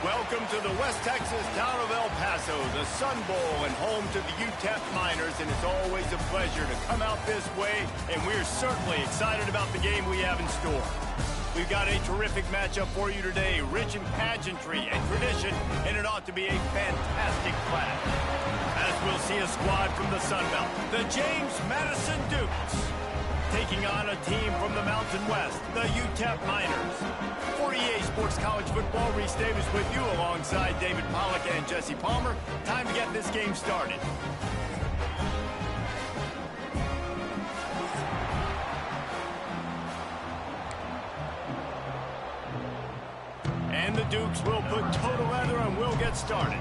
Welcome to the West Texas town of El Paso, the Sun Bowl, and home to the UTEP Miners, and it's always a pleasure to come out this way, and we're certainly excited about the game we have in store. We've got a terrific matchup for you today, rich in pageantry and tradition, and it ought to be a fantastic clash. As we'll see a squad from the Sun Belt, the James Madison Dukes, taking on a team from the Mountain West, the UTEP Miners. For EA Sports College Football, Reese Davis with you alongside David Pollack and Jesse Palmer. Time to get this game started. And the Dukes will put toe together and we'll get started.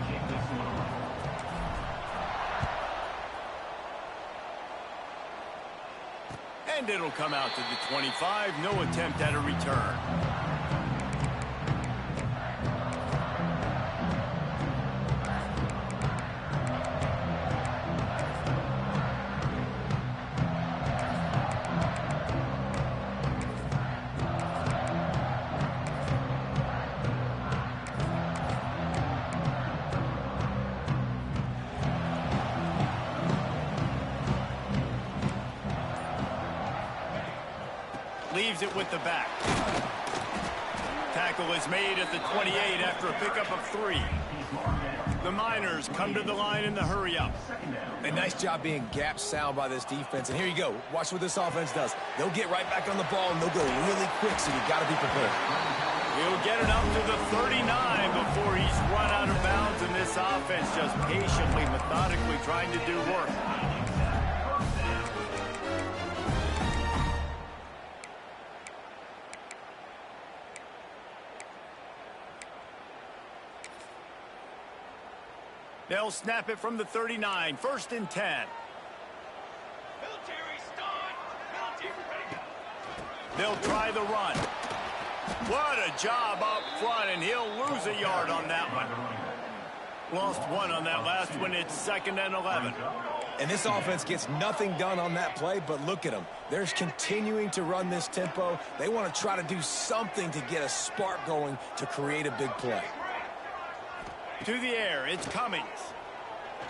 And it'll come out to the 25. No attempt at a return. Leaves it with the back. Tackle is made at the 28 after a pickup of 3. The Miners come to the line in the hurry-up. A nice job being gap sound by this defense. And here you go. Watch what this offense does. They'll get right back on the ball, and they'll go really quick, so you got to be prepared. He'll get it up to the 39 before he's run out of bounds, and this offense just patiently, methodically trying to do work. They'll snap it from the 39, 1st and 10. They'll try the run. What a job up front, and he'll lose a yard on that one. Lost 1 on that last one. It's 2nd and 11. And this offense gets nothing done on that play, but look at them. They're continuing to run this tempo. They want to try to do something to get a spark going to create a big play. To the air, it's Cummings.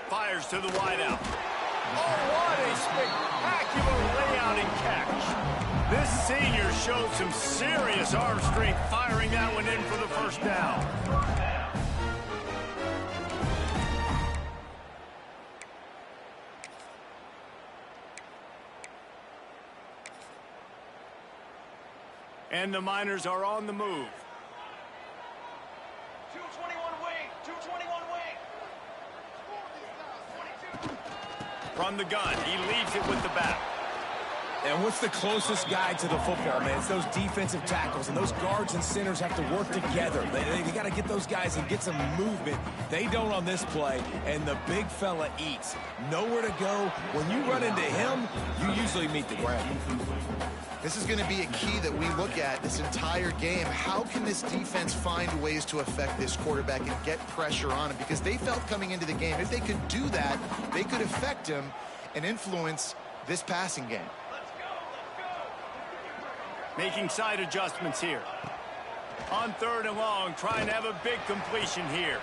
Fires to the wideout. Oh, what a spectacular layout and catch. This senior showed some serious arm strength firing that one in for the first down. And the Miners are on the move. From the gun, he leaves it with the back. And what's the closest guy to the football, man? It's those defensive tackles, and those guards and centers have to work together. They got to get those guys and get some movement. They don't on this play, and the big fella eats. Nowhere to go. When you run into him, you usually meet the ground. This is going to be a key that we look at this entire game. How can this defense find ways to affect this quarterback and get pressure on him? Because they felt coming into the game, if they could do that, they could affect him and influence this passing game. Making side adjustments here. On 3rd and long, trying to have a big completion here.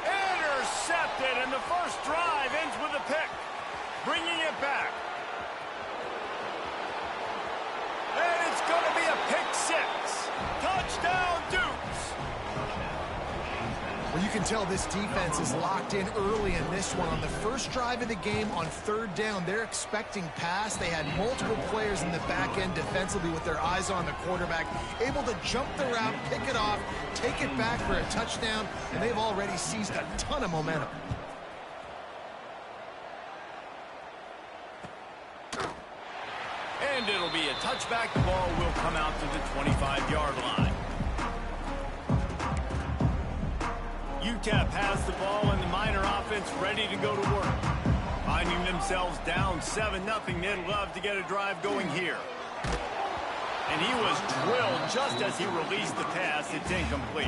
Intercepted, and the first drive ends with a pick. Bringing it back. And it's going to be a pick 6. Touchdown, Dukes. Well, you can tell this defense is locked in early in this one. On the first drive of the game on 3rd down, they're expecting pass. They had multiple players in the back end defensively with their eyes on the quarterback, able to jump the route, pick it off, take it back for a touchdown, and they've already seized a ton of momentum. And it'll be a touchback. The ball will come out to the 25-yard line. UTEP has the ball, and the Miner offense ready to go to work. Finding themselves down 7-0, they'd love to get a drive going here. And he was drilled just as he released the pass. It's incomplete.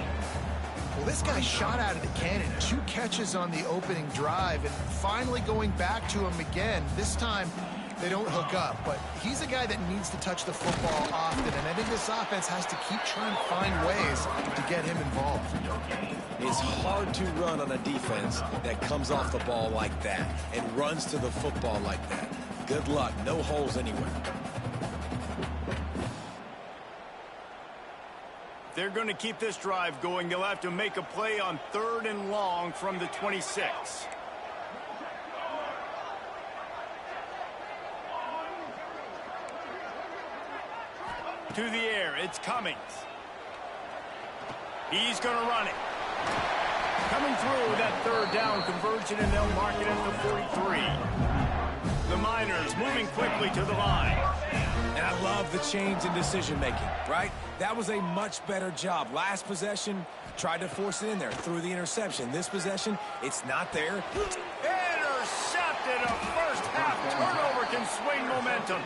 Well, this guy shot out of the cannon. 2 catches on the opening drive, and finally going back to him again. This time, they don't hook up, but he's a guy that needs to touch the football often, and I think this offense has to keep trying to find ways to get him involved. It's hard to run on a defense that comes off the ball like that and runs to the football like that. Good luck. No holes anywhere. They're going to keep this drive going. They'll have to make a play on 3rd and long from the 26. To the air, it's Cummings. He's going to run it. Coming through that 3rd down conversion, and they'll mark it at the 43. The Miners moving quickly to the line. And I love the change in decision-making, right? That was a much better job. Last possession, tried to force it in there, threw the interception. This possession, it's not there. Intercepted. A first-half turnover can swing momentum.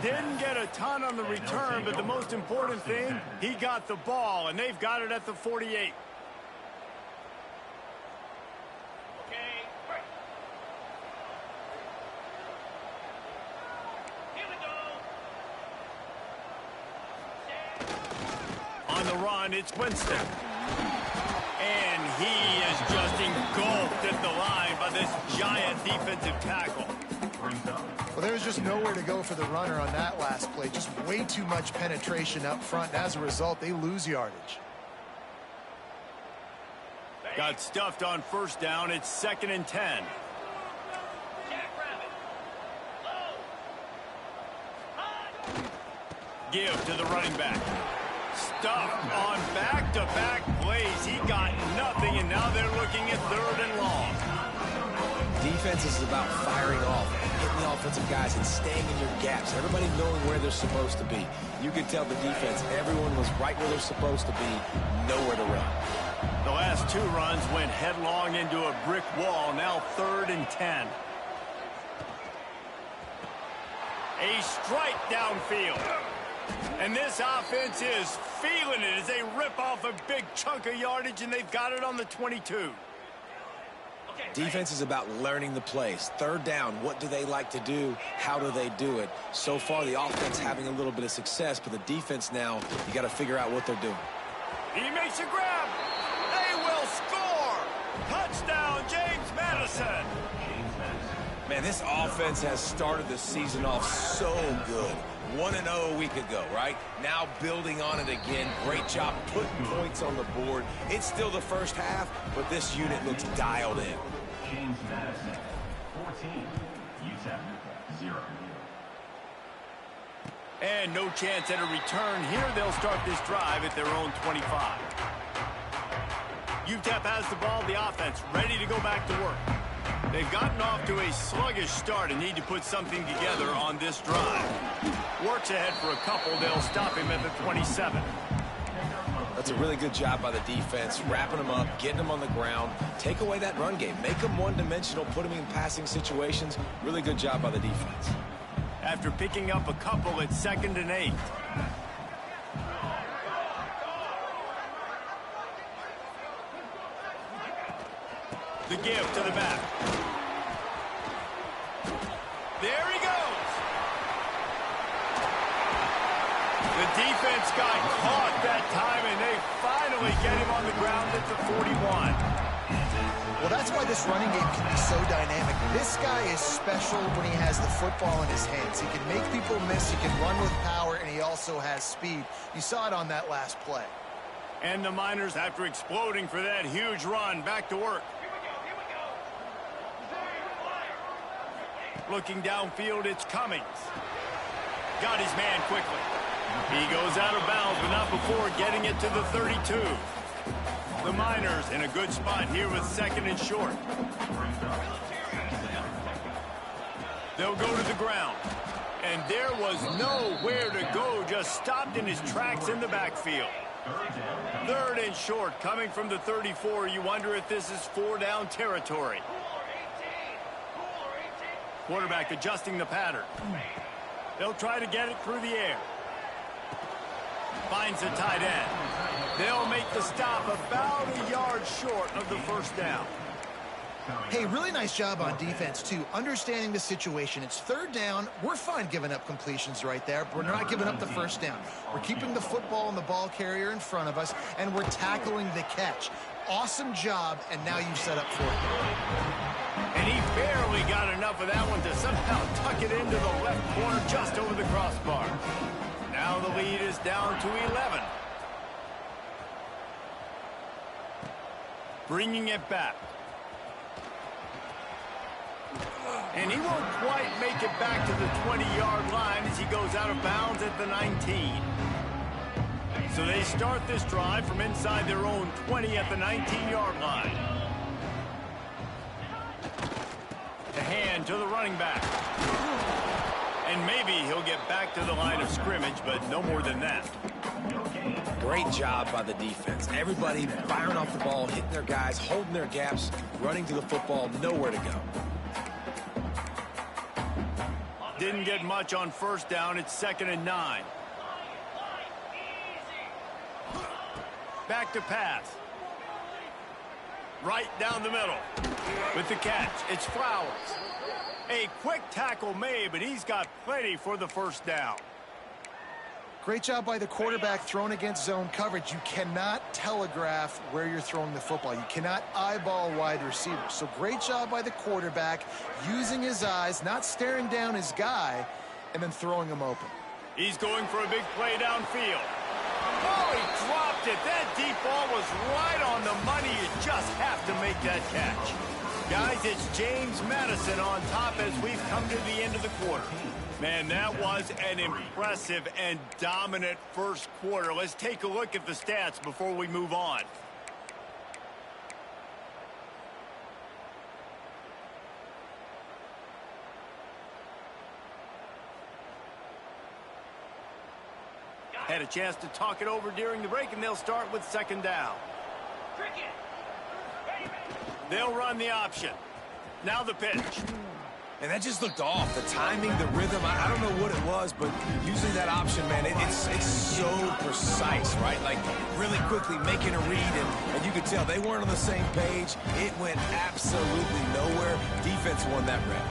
Didn't get a ton on the return, but the most important thing, he got the ball, and they've got it at the 48. On the run, it's Winston. And he is just engulfed at the line by this giant defensive tackle. Well, there was just nowhere to go for the runner on that last play. Just way too much penetration up front. And as a result, they lose yardage. Got stuffed on 1st down. It's 2nd and 10. Give to the running back. Stuffed on back-to-back plays. He got nothing, and now they're looking at 3rd and long. Defense is about firing off, hitting the offensive guys, and staying in your gaps. Everybody knowing where they're supposed to be. You could tell the defense, everyone was right where they're supposed to be, nowhere to run. The last 2 runs went headlong into a brick wall. Now 3rd and 10. A strike downfield. And this offense is feeling it as they rip off a big chunk of yardage, and they've got it on the 22. Defense is about learning the plays. 3rd down, what do they like to do? How do they do it? So far, the offense having a little bit of success, but the defense now, you got to figure out what they're doing. He makes a grab. They will score. Touchdown, James Madison. Man, this offense has started the season off so good. 1-0 a week ago, right? Now building on it again. Great job putting points on the board. It's still the first half, but this unit looks dialed in. James Madison, 14, UTEP, 0. And no chance at a return here. They'll start this drive at their own 25. UTEP has the ball, the offense ready to go back to work. They've gotten off to a sluggish start and need to put something together on this drive. Works ahead for a couple. They'll stop him at the 27. That's a really good job by the defense, wrapping them up, getting them on the ground. Take away that run game. Make them one-dimensional, put them in passing situations. Really good job by the defense. After picking up a couple, it's 2nd and 8. The give to the back. There he goes. The defense got caught that time, and they finally get him on the ground at the 41. Well, that's why this running game can be so dynamic. This guy is special when he has the football in his hands. He can make people miss, he can run with power, and he also has speed. You saw it on that last play. And the Miners, after exploding for that huge run, back to work. Looking downfield, it's Cummings. Got his man quickly. He goes out of bounds, but not before getting it to the 32. The Miners in a good spot here with 2nd and short. They'll go to the ground. And there was nowhere to go, just stopped in his tracks in the backfield. 3rd and short coming from the 34. You wonder if this is 4-down territory. Quarterback adjusting the pattern. They'll try to get it through the air. Finds the tight end. They'll make the stop about a yard short of the 1st down. Hey, really nice job on defense, too. Understanding the situation. It's third down. We're fine giving up completions right there, but we're not giving up the first down. We're keeping the football and the ball carrier in front of us, and we're tackling the catch. Awesome job, and now you've set up fourth down. And he barely got enough of that one to somehow tuck it into the left corner just over the crossbar. Now the lead is down to 11. Bringing it back. And he won't quite make it back to the 20-yard line as he goes out of bounds at the 19. So they start this drive from inside their own 20 at the 19-yard line. The hand to the running back. And maybe he'll get back to the line of scrimmage, but no more than that. Great job by the defense. Everybody firing off the ball, hitting their guys, holding their gaps, running to the football, nowhere to go. Didn't get much on first down. It's 2nd and 9. Back to pass. Right down the middle. With the catch, it's Flowers. A quick tackle made, but he's got plenty for the first down. Great job by the quarterback throwing against zone coverage. You cannot telegraph where you're throwing the football. You cannot eyeball wide receivers. So great job by the quarterback using his eyes, not staring down his guy, and then throwing him open. He's going for a big play downfield. Oh, he dropped it. That deep ball was right on the money. You just have to make that catch. Guys, it's James Madison on top as we've come to the end of the quarter. Man, that was an impressive and dominant first quarter. Let's take a look at the stats before we move on. Had a chance to talk it over during the break, and they'll start with 2nd down. They'll run the option. Now the pitch. And that just looked off. The timing, the rhythm, I don't know what it was, but using that option, man, it's so precise, right? Like, really quickly making a read, and you could tell they weren't on the same page. It went absolutely nowhere. Defense won that rep.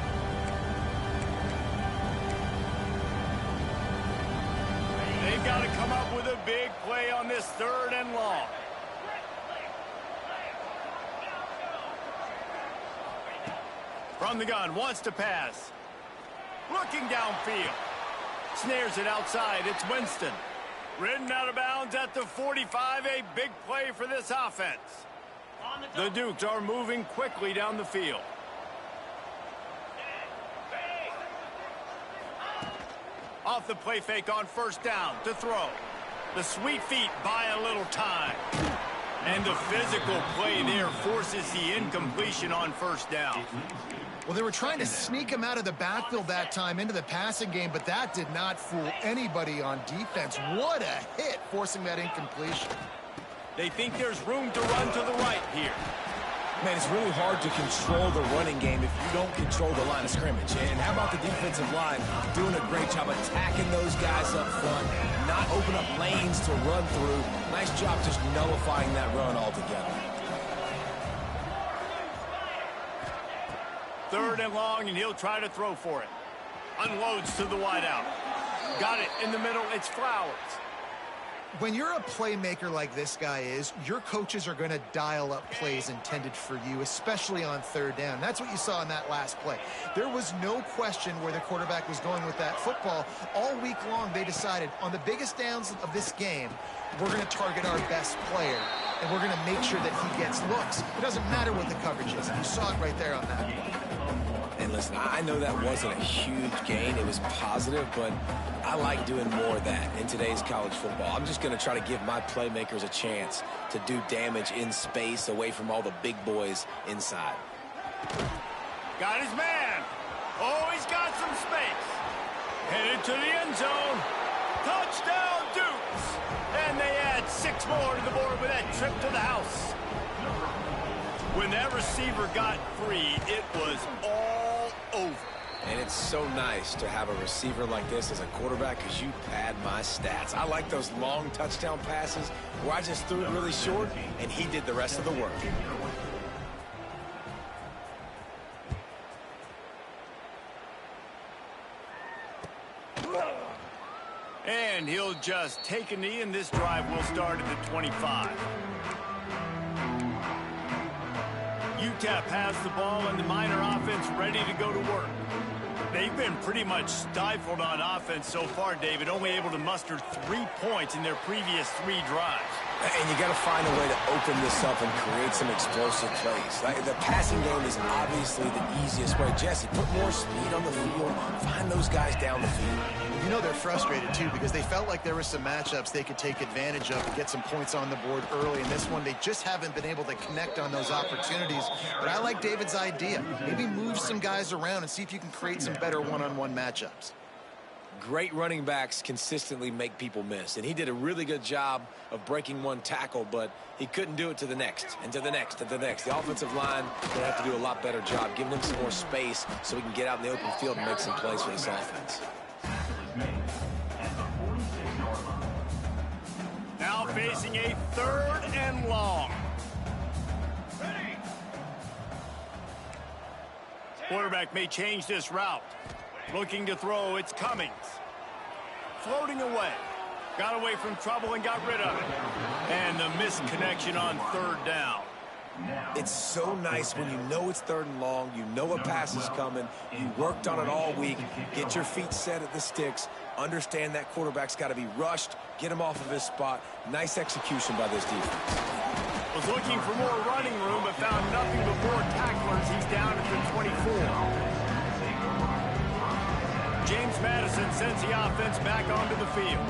They've got to come up with a big play on this 3rd and long. From the gun, wants to pass. Looking downfield. Snares it outside. It's Winston. Ridden out of bounds at the 45. A big play for this offense. The Dukes are moving quickly down the field. Off the play fake on first down to throw. The sweet feet buy a little time. And the physical play there forces the incompletion on first down. Well, they were trying to sneak him out of the backfield that time into the passing game, but that did not fool anybody on defense. What a hit, forcing that incompletion. They think there's room to run to the right here. Man, it's really hard to control the running game if you don't control the line of scrimmage. And how about the defensive line doing a great job attacking those guys up front, not open up lanes to run through. Nice job just nullifying that run altogether. 3rd and long, and he'll try to throw for it. Unloads to the wideout. Got it in the middle. It's Flowers. When you're a playmaker like this guy is, your coaches are going to dial up plays intended for you, especially on 3rd down. That's what you saw in that last play. There was no question where the quarterback was going with that football. All week long, they decided on the biggest downs of this game, we're going to target our best player, and we're going to make sure that he gets looks. It doesn't matter what the coverage is. You saw it right there on that play. And listen, I know that wasn't a huge gain. It was positive, but I like doing more of that in today's college football. I'm just going to try to give my playmakers a chance to do damage in space away from all the big boys inside. Got his man. Oh, he's got some space. Headed to the end zone. Touchdown, Dukes. And they add 6 more to the board with that trip to the house. When that receiver got free, it was all over. And it's so nice to have a receiver like this as a quarterback because you pad my stats. I like those long touchdown passes where I just threw it really short and he did the rest of the work. And he'll just take a knee, and this drive will start at the 25. UTEP has the ball, and the Miner offense ready to go to work. They've been pretty much stifled on offense so far, David, only able to muster 3 points in their previous 3 drives. And you got to find a way to open this up and create some explosive plays. The passing game is obviously the easiest way. Jesse, put more speed on the field. Find those guys down the field. You know they're frustrated, too, because they felt like there were some matchups they could take advantage of and get some points on the board early. In this one, they just haven't been able to connect on those opportunities. But I like David's idea. Maybe move some guys around and see if you can create some better one-on-one matchups. Great running backs consistently make people miss, and he did a really good job of breaking one tackle, but he couldn't do it to the next, and to the next, and to the next. The offensive line will have to do a lot better job giving him some more space so he can get out in the open field and make some plays for this offense. Now facing a 3rd and long. Quarterback may change this route. Looking to throw, it's Cummings. Floating away. Got away from trouble and got rid of it. And the misconnection on 3rd down. It's so nice when you know it's 3rd and long, you know a pass is coming, you worked on it all week, get your feet set at the sticks, understand that quarterback's got to be rushed, get him off of his spot. Nice execution by this defense. Was looking for more running room, but found nothing but more tacklers. He's down at the 24. James Madison sends the offense back onto the field.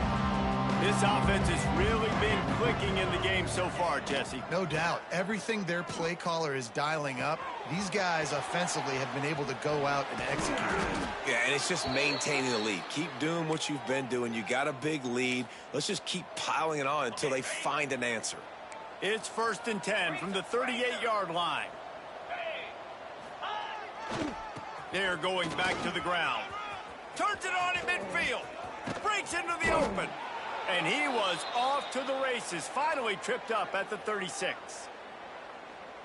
This offense has really been clicking in the game so far, Jesse. No doubt. Everything their play caller is dialing up, these guys offensively have been able to go out and execute. Yeah, and it's just maintaining the lead. Keep doing what you've been doing. You got a big lead. Let's just keep piling it on until they find an answer. It's 1st and 10 from the 38-yard line. They're going back to the ground. Turns it on in midfield. Breaks into the open. And he was off to the races. Finally tripped up at the 36.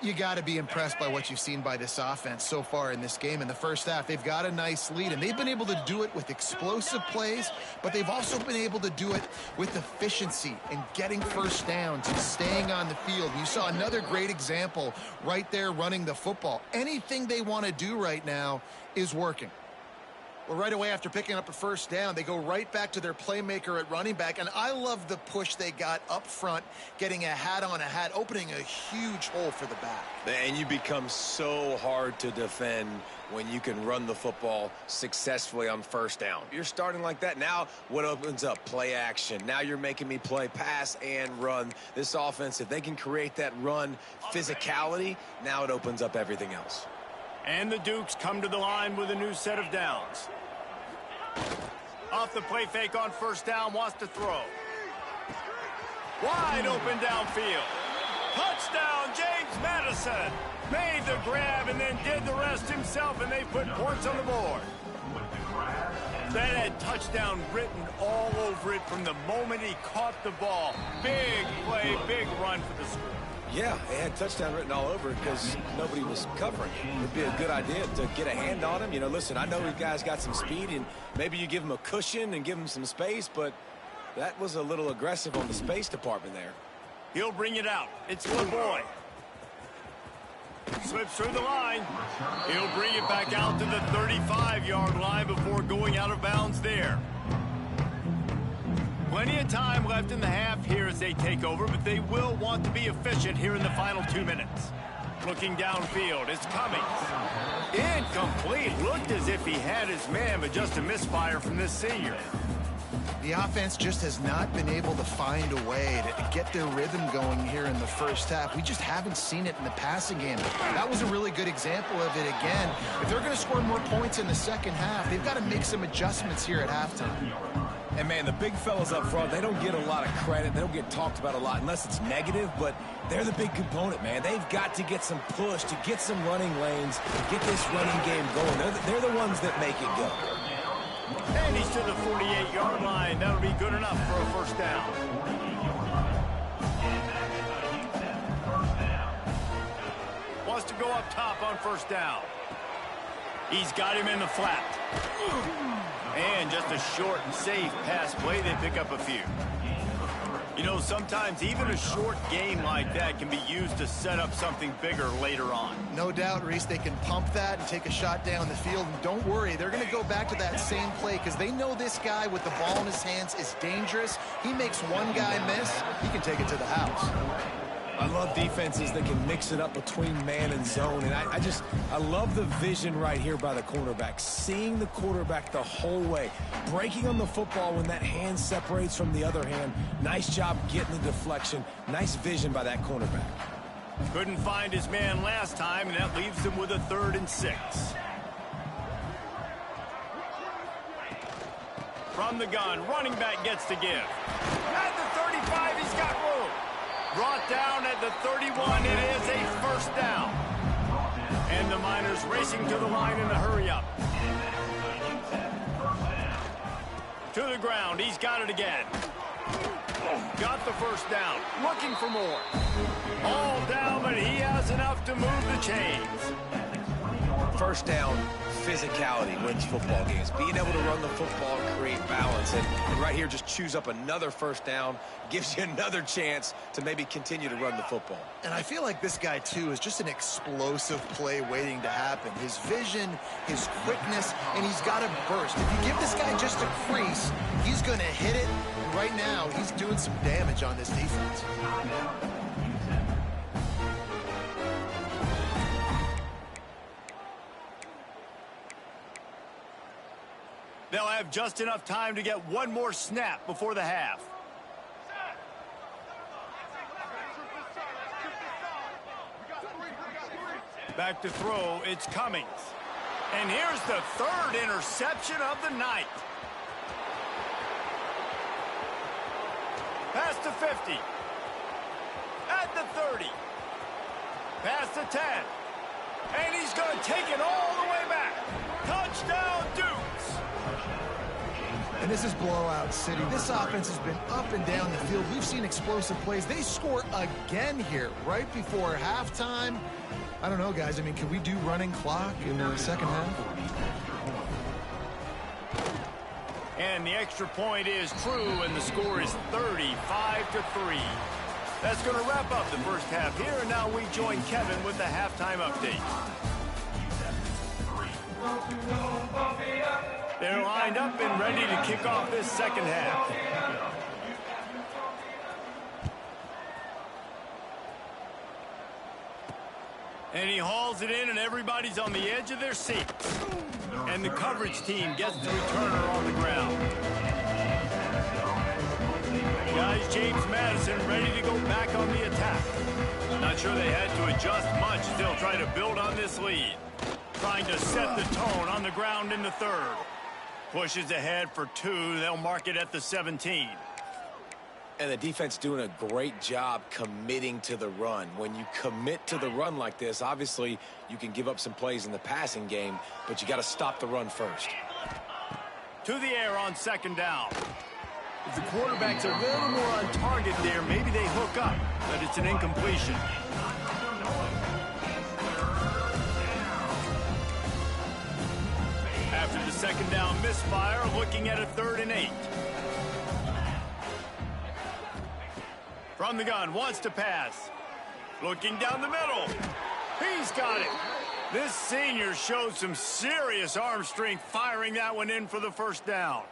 You got to be impressed by what you've seen by this offense so far in this game. In the first half, they've got a nice lead, and they've been able to do it with explosive plays, but they've also been able to do it with efficiency and getting first downs and staying on the field. You saw another great example right there running the football. Anything they want to do right now is working. Well, right away after picking up a first down, they go right back to their playmaker at running back. And I love the push they got up front, getting a hat on a hat, opening a huge hole for the back. And you become so hard to defend when you can run the football successfully on first down. You're starting like that. Now what opens up? Play action. Now you're making me play pass and run. This offense, if they can create that run physicality, now it opens up everything else. And the Dukes come to the line with a new set of downs. Off the play fake on first down, wants to throw. Wide open downfield. Touchdown, James Madison. Made the grab and then did the rest himself, and they put points on the board. That had touchdown written all over it from the moment he caught the ball. Big play, big run for the score. Yeah, it had touchdown written all over it because nobody was covering it. It would be a good idea to get a hand on him. You know, listen, I know these guys got some speed, and maybe you give him a cushion and give him some space, but that was a little aggressive on the space department there. He'll bring it out. It's LeBoy. Slips through the line. He'll bring it back out to the 35-yard line before going out of bounds there. Plenty of time left in the half here as they take over, but they will want to be efficient here in the final 2 minutes. Looking downfield, it's Cummings. Incomplete. Looked as if he had his man, but just a misfire from this senior. The offense just has not been able to find a way to get their rhythm going here in the first half. We just haven't seen it in the passing game. That was a really good example of it again. If they're going to score more points in the second half, they've got to make some adjustments here at halftime. And, man, the big fellas up front, they don't get a lot of credit. They don't get talked about a lot unless it's negative, but they're the big component, man. They've got to get some push, to get some running lanes, to get this running game going. They're the ones that make it go. And he's to the 48-yard line. That'll be good enough for a first down. Wants to go up top on first down. He's got him in the flat. And just a short and safe pass play. They pick up a few. You know, sometimes even a short game like that can be used to set up something bigger later on. No doubt, Reese, they can pump that and take a shot down the field. And don't worry, they're going to go back to that same play because they know this guy with the ball in his hands is dangerous. He makes one guy miss, he can take it to the house. I love defenses that can mix it up between man and zone. And I love the vision right here by the cornerback. Seeing the quarterback the whole way. Breaking on the football when that hand separates from the other hand. Nice job getting the deflection. Nice vision by that cornerback. Couldn't find his man last time, and that leaves him with a 3rd and 6. From the gun, running back gets to give. At the 35, he's got room. Brought down at the 31, it is a 1st down. And the Miners racing to the line in a hurry-up. To the ground, he's got it again. Got the 1st down, looking for more. All down, but he has enough to move the chains. 1st down, physicality wins football games. Being able to run the football and create balance. And right here, just choose up another 1st down. Gives you another chance to maybe continue to run the football. And I feel like this guy, too, is just an explosive play waiting to happen. His vision, his quickness, and he's got a burst. If you give this guy just a crease, he's going to hit it. And right now, he's doing some damage on this defense. They'll have just enough time to get one more snap before the half. Back to throw, it's Cummings. And here's the 3rd interception of the night. Pass to 50. At the 30. Pass to 10. And he's going to take it all the way back. Touchdown, Dukes. And this is blowout city. This offense has been up and down the field. We've seen explosive plays. They score again here right before halftime. I don't know, guys. I mean, can we do running clock in the 2nd half? And the extra point is true, and the score is 35-3. That's going to wrap up the 1st half here, and now we join Kevin with the halftime update. They're lined up and ready to kick off this 2nd half. And he hauls it in, and everybody's on the edge of their seats. And the coverage team gets the returner on the ground. Guys, James Madison ready to go back on the attack. Not sure they had to adjust much. Still trying to build on this lead. Trying to set the tone on the ground in the 3rd. Pushes ahead for 2. They'll mark it at the 17. And the defense doing a great job committing to the run. When you commit to the run like this, obviously you can give up some plays in the passing game, but you got to stop the run first. To the air on 2nd down. If the quarterback's a little more on target there, maybe they hook up, but it's an incompletion. After the 2nd down misfire, looking at a 3rd and 8. From the gun, wants to pass. Looking down the middle. He's got it. This senior showed some serious arm strength firing that one in for the 1st down.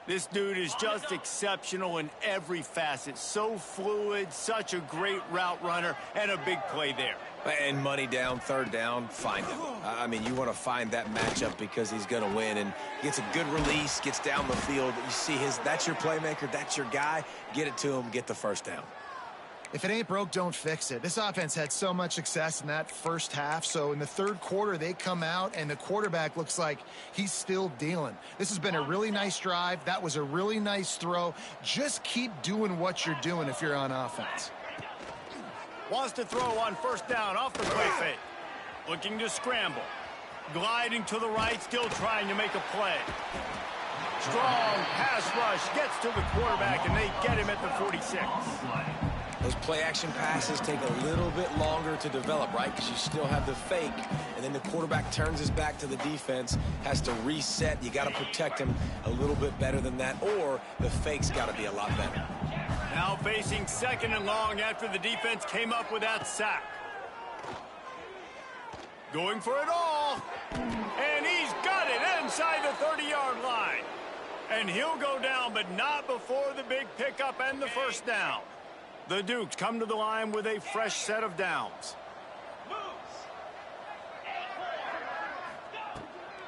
This dude is just exceptional in every facet. So fluid, such a great route runner, and a big play there. And money down, 3rd down, find him. I mean, you want to find that matchup because he's going to win. And gets a good release, gets down the field. You see that's your playmaker, that's your guy. Get it to him, get the 1st down. If it ain't broke, don't fix it. This offense had so much success in that 1st half, so in the 3rd quarter, they come out, and the quarterback looks like he's still dealing. This has been a really nice drive. That was a really nice throw. Just keep doing what you're doing if you're on offense. Wants to throw on 1st down off the play fake. Looking to scramble. Gliding to the right, still trying to make a play. Strong pass rush gets to the quarterback, and they get him at the 46. Those play-action passes take a little bit longer to develop, right? Because you still have the fake, and then the quarterback turns his back to the defense, has to reset. You got to protect him a little bit better than that, or the fake's got to be a lot better. Now facing 2nd and long after the defense came up with that sack. Going for it all. And he's got it inside the 30-yard line. And he'll go down, but not before the big pickup and the first down. The Dukes come to the line with a fresh set of downs.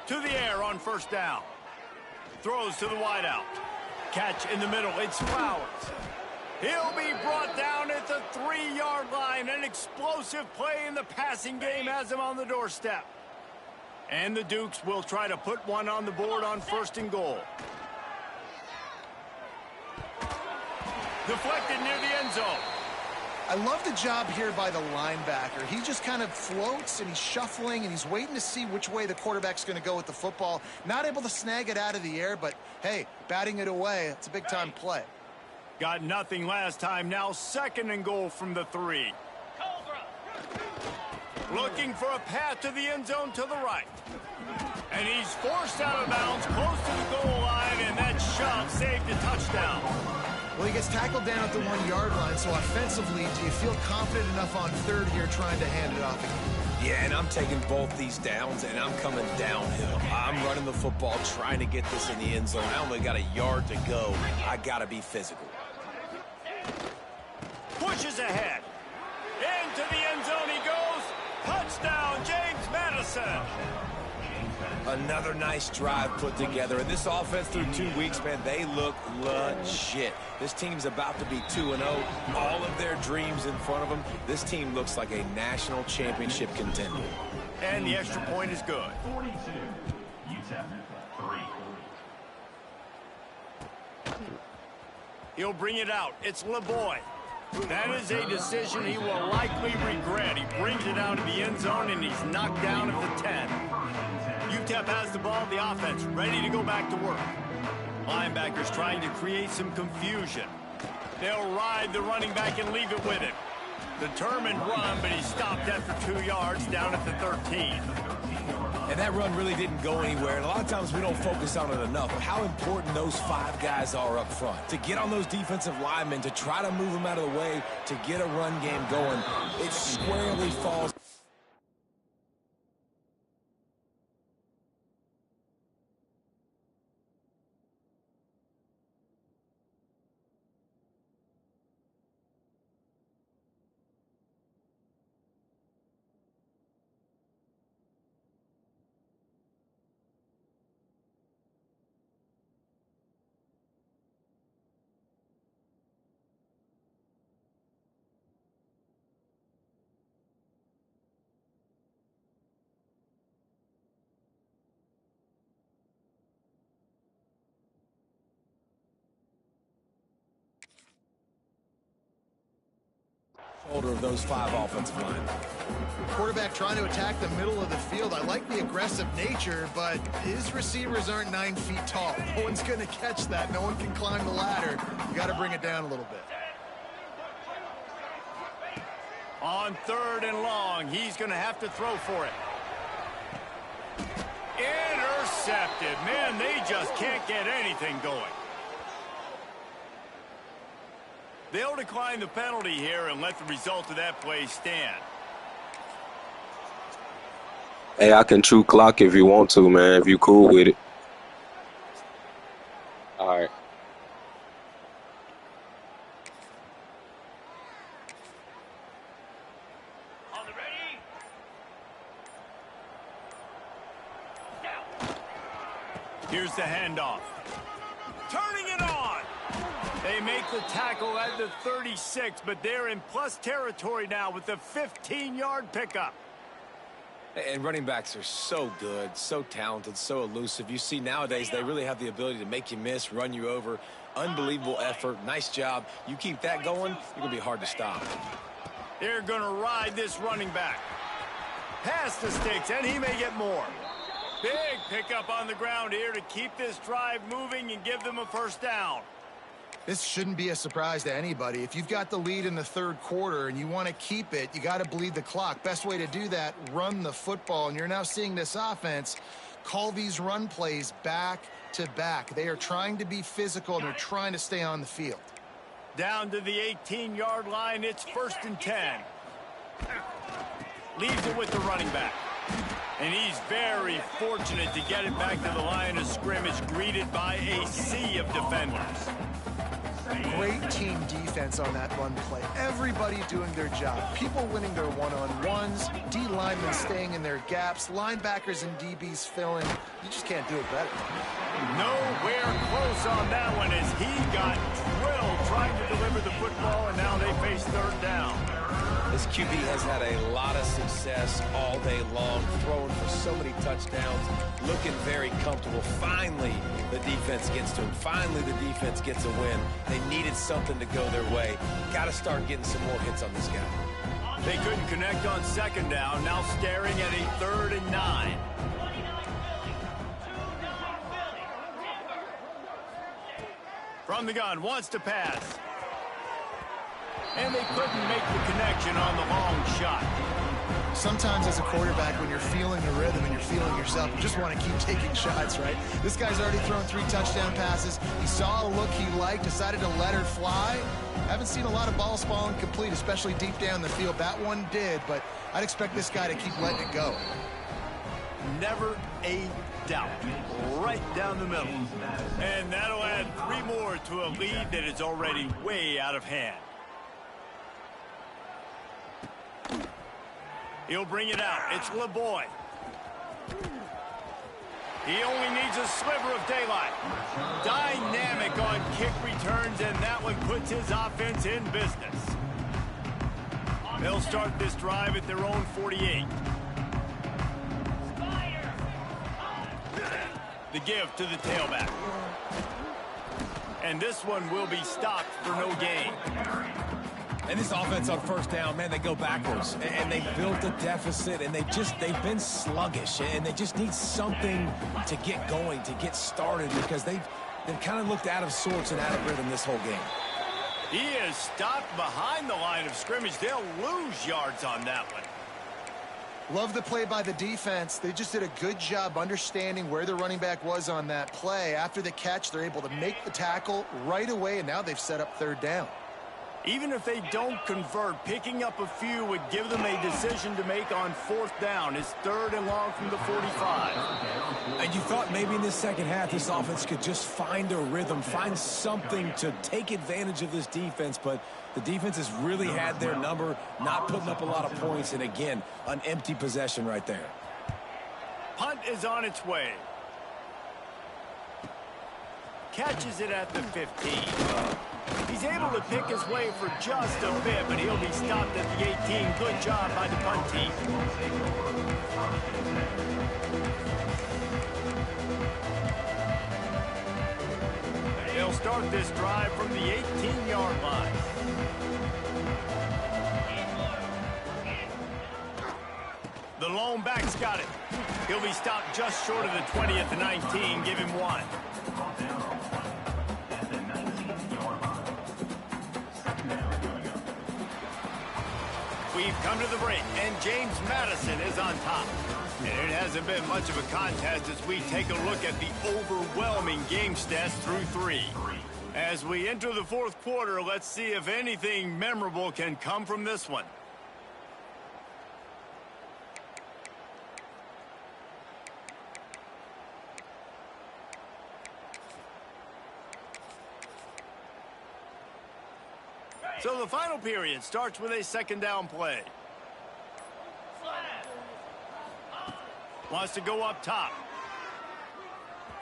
To the air on first down. Throws to the wideout. Catch in the middle. It's Flowers. He'll be brought down at the 3-yard line. An explosive play in the passing game has him on the doorstep. And the Dukes will try to put one on the board on 1st and goal. Deflected near the end zone. I love the job here by the linebacker. He just kind of floats, and he's shuffling, and he's waiting to see which way the quarterback's going to go with the football. Not able to snag it out of the air, but, hey, batting it away, it's a big-time play. Got nothing last time. Now 2nd and goal from the 3. Looking for a path to the end zone to the right. And he's forced out of bounds close to the goal line, and that shove saved a touchdown. Well, he gets tackled down at the 1-yard line, so offensively, do you feel confident enough on 3rd here trying to hand it off again? Yeah, and I'm taking both these downs, and I'm coming downhill. I'm running the football, trying to get this in the end zone. I only got a yard to go. I got to be physical. Pushes ahead. Into the end zone he goes. Touchdown, James Madison. Another nice drive put together. And this offense through 2 weeks, man, they look legit. This team's about to be 2-0. All of their dreams in front of them. This team looks like a national championship contender. And the extra point is good. 42. UTEP 3. He'll bring it out. It's LeBoy. That is a decision he will likely regret. He brings it out of the end zone, and he's knocked down at the 10. UTEP has the ball, the offense ready to go back to work. Linebackers trying to create some confusion. They'll ride the running back and leave it with him. Determined run, but he stopped after 2 yards down at the 13. And that run really didn't go anywhere. And a lot of times we don't focus on it enough. But how important those 5 guys are up front. To get on those defensive linemen, to try to move them out of the way, to get a run game going, it squarely falls. Shoulder of those 5 offensive linemen. Quarterback trying to attack the middle of the field. I like the aggressive nature, but his receivers aren't 9 feet tall. No one's going to catch that. No one can climb the ladder. You got to bring it down a little bit. On 3rd and long, he's going to have to throw for it. Intercepted. Man, they just can't get anything going. They'll decline the penalty here and let the result of that play stand. Hey, I can true clock if you want to, man, if you cool with it. All right. On the ready. Here's the handoff. Turning it on. They make the tackle at the 36, but they're in plus territory now with the 15-yard pickup. And running backs are so good, so talented, so elusive. You see nowadays they really have the ability to make you miss, run you over. Unbelievable effort. Nice job. You keep that going, you're going to be hard to stop. They're going to ride this running back. Pass the sticks, and he may get more. Big pickup on the ground here to keep this drive moving and give them a first down. This shouldn't be a surprise to anybody. If you've got the lead in the third quarter and you want to keep it, you got to bleed the clock. Best way to do that, run the football. And you're now seeing this offense call these run plays back to back. They are trying to be physical, and they're trying to stay on the field. Down to the 18-yard line, it's 1st and 10. Leaves it with the running back. And he's very fortunate to get it back to the line of scrimmage, greeted by a sea of defenders. Great team defense on that run play. Everybody doing their job. People winning their one-on-ones, D linemen staying in their gaps, linebackers and DBs filling. You just can't do it better. Nowhere close on that one as he got drilled trying to deliver the football, and now they face 3rd down. This QB has had a lot of success all day long, throwing for so many touchdowns, looking very comfortable. Finally, the defense gets to him. Finally, the defense gets a win. They needed something to go their way. Got to start getting some more hits on this guy. They couldn't connect on 2nd down, now staring at a 3rd and 9. From the gun, wants to pass. And they couldn't make the connection on the long shot. Sometimes as a quarterback, when you're feeling the rhythm and you're feeling yourself, you just want to keep taking shots, right? This guy's already thrown 3 touchdown passes. He saw a look he liked, decided to let her fly. Haven't seen a lot of balls falling complete, especially deep down the field. That one did, but I'd expect this guy to keep letting it go. Never a doubt. Right down the middle. And that'll add 3 more to a lead that is already way out of hand. He'll bring it out. It's LeBoy. He only needs a sliver of daylight. Dynamic on kick returns, and that one puts his offense in business. They'll start this drive at their own 48. The give to the tailback. And this one will be stopped for no gain. And this offense on 1st down, man, they go backwards. And they built a deficit, and they've been sluggish. And they just need something to get going, to get started, because they've kind of looked out of sorts and out of rhythm this whole game. He is stopped behind the line of scrimmage. They'll lose yards on that one. Love the play by the defense. They just did a good job understanding where the running back was on that play. After the catch, they're able to make the tackle right away, and now they've set up 3rd down. Even if they don't convert, picking up a few would give them a decision to make on 4th down. It's 3rd and long from the 45. And you thought maybe in the second half this offense could just find a rhythm, find something to take advantage of this defense, but the defense has really had their number, not putting up a lot of points, and again, an empty possession right there. Punt is on its way. Catches it at the 15. He's able to pick his way for just a bit, but he'll be stopped at the 18. Good job by the punt team. They'll start this drive from the 18-yard line. The lone back's got it. He'll be stopped just short of the 20 at the 19. Give him 1. We've come to the break, and James Madison is on top. And it hasn't been much of a contest as we take a look at the overwhelming game stats through 3. As we enter the 4th quarter, let's see if anything memorable can come from this one. So the final period starts with a 2nd down play. Wants to go up top.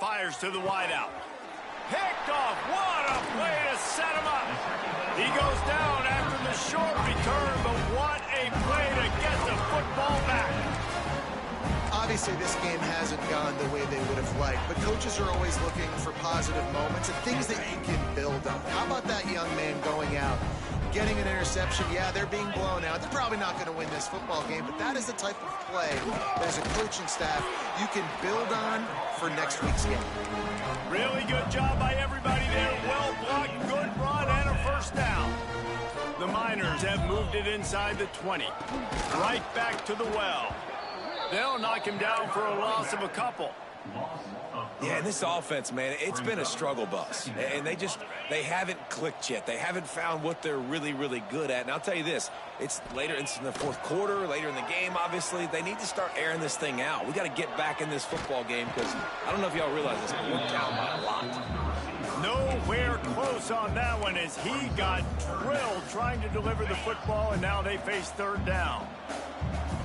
Fires to the wideout. Picked off. What a play to set him up. He goes down after the short return, but what a play to get the football back. Obviously, this game hasn't gone the way they would have liked, but coaches are always looking for positive moments and things that you can build on. How about that young man going out, getting an interception. Yeah, they're being blown out. They're probably not going to win this football game, but that is the type of play that as a coaching staff you can build on for next week's game. Really good job by everybody there. Well blocked, good run, and a first down. The Miners have moved it inside the 20. Right back to the well. They'll knock him down for a loss of a couple. Yeah, and this offense, man, it's been a struggle bus. And they haven't clicked yet. They haven't found what they're really, really good at. And I'll tell you this, it's later in the fourth quarter, later in the game, obviously. They need to start airing this thing out. We got to get back in this football game because I don't know if y'all realize this, but we're down by a lot. Nowhere close on that one as he got drilled trying to deliver the football, and now they face third down.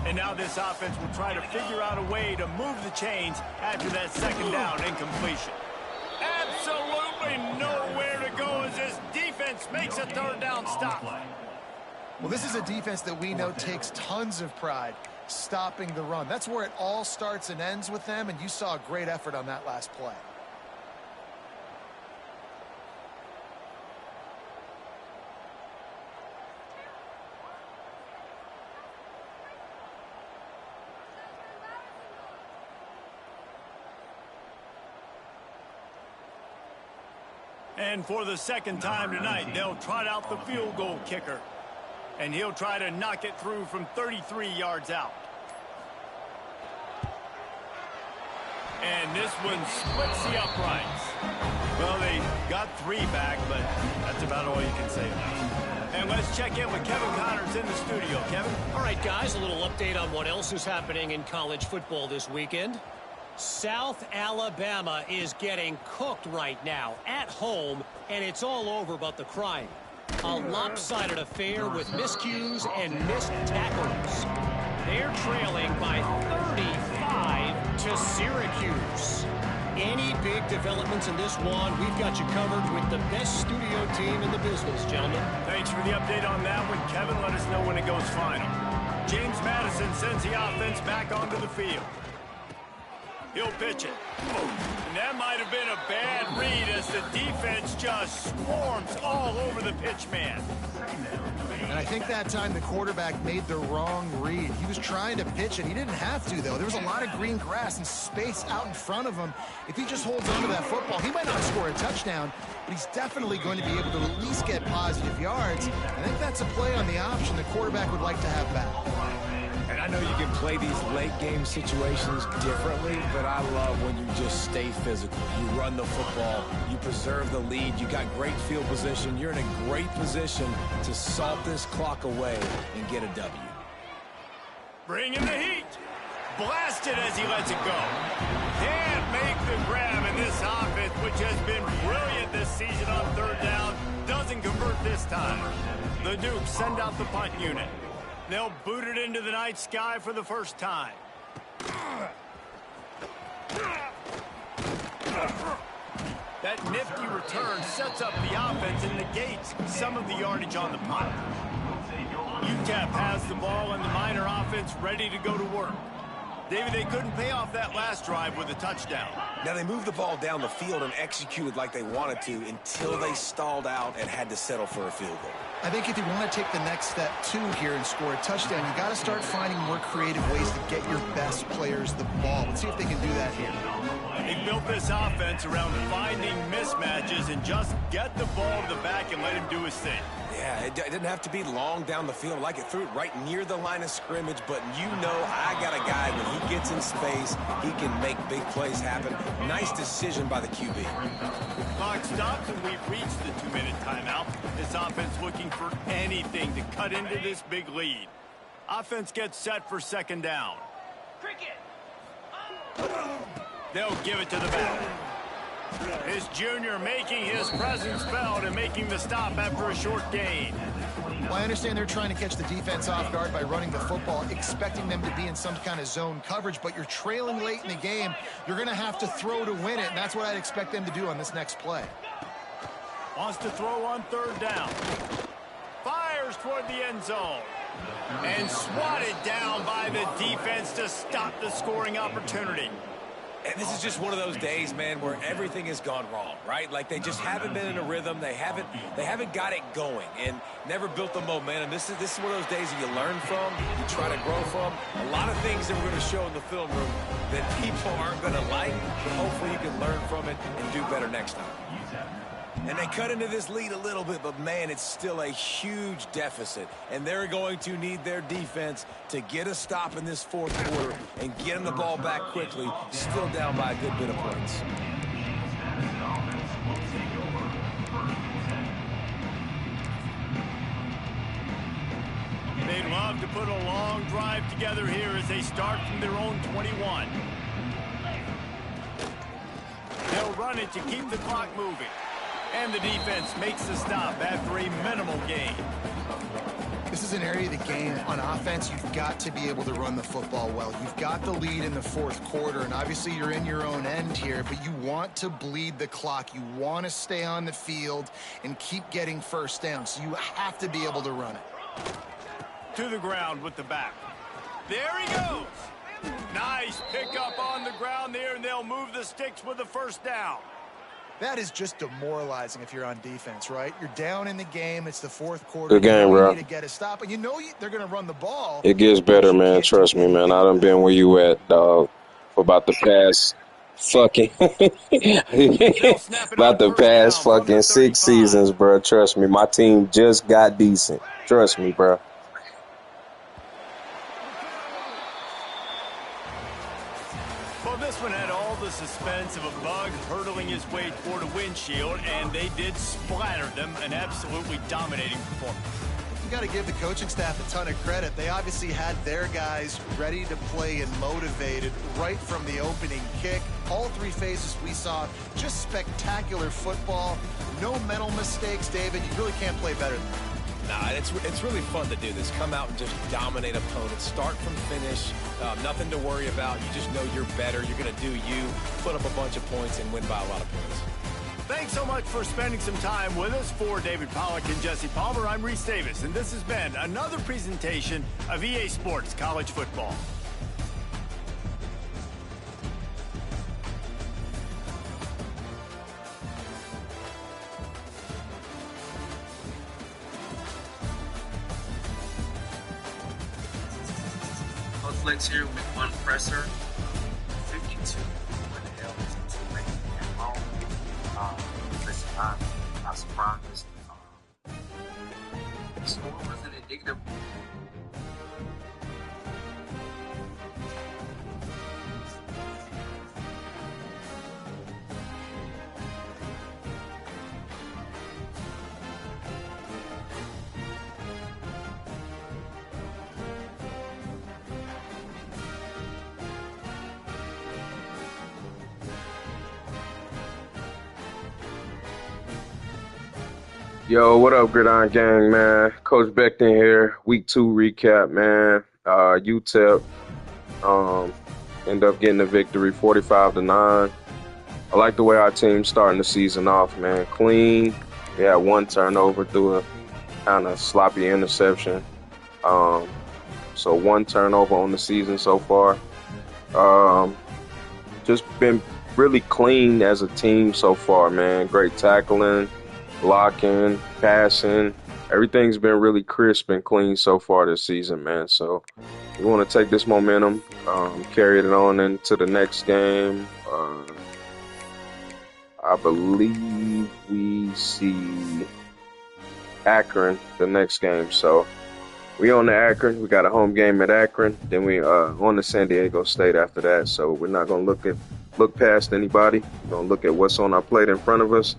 And now this offense will try to figure out a way to move the chains after that second down incompletion. Absolutely nowhere to go as this defense makes a third down stop. Well, this is a defense that we know takes tons of pride stopping the run. That's where it all starts and ends with them, and you saw a great effort on that last play. And for the second time tonight, they'll trot out the field goal kicker. And he'll try to knock it through from 33 yards out. And this one splits the uprights. Well, they got 3 back, but that's about all you can say about it. And let's check in with Kevin Connors in the studio. Kevin? All right, guys, a little update on what else is happening in college football this weekend. South Alabama is getting cooked right now at home, and it's all over but the crying. A lopsided affair with miscues and missed tackles. They're trailing by 35 to Syracuse. Any big developments in this one, we've got you covered with the best studio team in the business, gentlemen. Thanks for the update on that one, Kevin. Let us know when it goes final. James Madison sends the offense back onto the field. He'll pitch it. And that might have been a bad read as the defense just swarms all over the pitch man. And I think that time the quarterback made the wrong read. He was trying to pitch it. He didn't have to, though. There was a lot of green grass and space out in front of him. If he just holds on to that football, he might not score a touchdown, but he's definitely going to be able to at least get positive yards. I think that's a play on the option the quarterback would like to have back. And I know you can play these late-game situations differently, but I love when you just stay physical. You run the football. You preserve the lead. You got great field position. You're in a great position to salt this clock away and get a W. Bring in the heat. Blasted as he lets it go. Can't make the grab in this offense, which has been brilliant this season on third down. Doesn't convert this time. The Dukes send out the punt unit. They'll boot it into the night sky for the first time. That nifty return sets up the offense and negates some of the yardage on the punt. UTEP has the ball and the Miner offense ready to go to work. David, they couldn't pay off that last drive with a touchdown. Now, they moved the ball down the field and executed like they wanted to until they stalled out and had to settle for a field goal. I think if you want to take the next step, too, here and score a touchdown, you got to start finding more creative ways to get your best players the ball. Let's see if they can do that here. They built this offense around finding mismatches and just get the ball to the back and let him do his thing. Yeah, it didn't have to be long down the field. Like it threw it right near the line of scrimmage, but you know I got a guy when he gets in space, he can make big plays happen. Nice decision by the QB. Clock stops and we've reached the 2-minute timeout. This offense looking for anything to cut into this big lead. Offense gets set for second down. Cricket. They'll give it to the back. This junior making his presence felt and making the stop after a short gain. Well, I understand they're trying to catch the defense off guard by running the football, expecting them to be in some kind of zone coverage, but you're trailing late in the game. You're going to have to throw to win it, and that's what I'd expect them to do on this next play. Wants to throw on third down. Fires toward the end zone. And swatted down by the defense to stop the scoring opportunity. And this is just one of those days, man, where everything has gone wrong, right? Like they just haven't been in a rhythm. They haven't got it going and never built the momentum. This is one of those days that you learn from, you try to grow from. A lot of things that we're going to show in the film room that people aren't going to like, but hopefully you can learn from it and do better next time. And they cut into this lead a little bit, but, man, it's still a huge deficit. And they're going to need their defense to get a stop in this fourth quarter and get them the ball back quickly, still down by a good bit of points. They'd love to put a long drive together here as they start from their own 21. They'll run it to keep the clock moving. And the defense makes the stop after a minimal gain. This is an area of the game on offense you've got to be able to run the football well. You've got the lead in the fourth quarter, and obviously you're in your own end here, but you want to bleed the clock. You want to stay on the field and keep getting first down, so you have to be able to run it. To the ground with the back. There he goes. Nice pickup on the ground there, and they'll move the sticks with the first down. That is just demoralizing if you're on defense, right? You're down in the game. It's the fourth quarter. Good game, bro. You need to get a stop, and you know they're going to run the ball. It gets better, man. Trust me, man. I done been where you at, dog, for about the past fucking about the past fucking 6 seasons, bro. Trust me. My team just got decent. Trust me, bro. Well, this one had all the suspense of a bug hurtling his way toward a windshield, and they did splatter them, an absolutely dominating performance. You got to give the coaching staff a ton of credit. They obviously had their guys ready to play and motivated right from the opening kick. All three phases we saw, just spectacular football. No mental mistakes, David. You really can't play better than that. Nah, it's really fun to do this. Come out and just dominate opponents. Start from finish. Nothing to worry about. You just know you're better. You're going to do you, put up a bunch of points, and win by a lot of points. Thanks so much for spending some time with us. For David Pollack and Jesse Palmer, I'm Reese Davis, and this has been another presentation of EA Sports College Football. Flex here with one presser, 52. What the hell is it too late at home? Listen, I'm surprised. The score wasn't indicative. Yo, what up, Gridiron Gang, man? Coach Beckton here. Week 2 recap, man. UTEP end up getting the victory, 45-9. I like the way our team's starting the season off, man. Clean. We had one turnover through a kind of sloppy interception. So one turnover on the season so far. Just been really clean as a team so far, man. Great tackling, blocking, passing. Everything's been really crisp and clean so far this season, man. So we want to take this momentum, carry it on into the next game. I believe we see Akron the next game. So we on to Akron. We got a home game at Akron. Then we on to San Diego State after that. So we're not going to look past anybody. We're going to look at what's on our plate in front of us.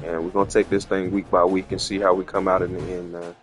And we're going to take this thing week by week and see how we come out in the end, man.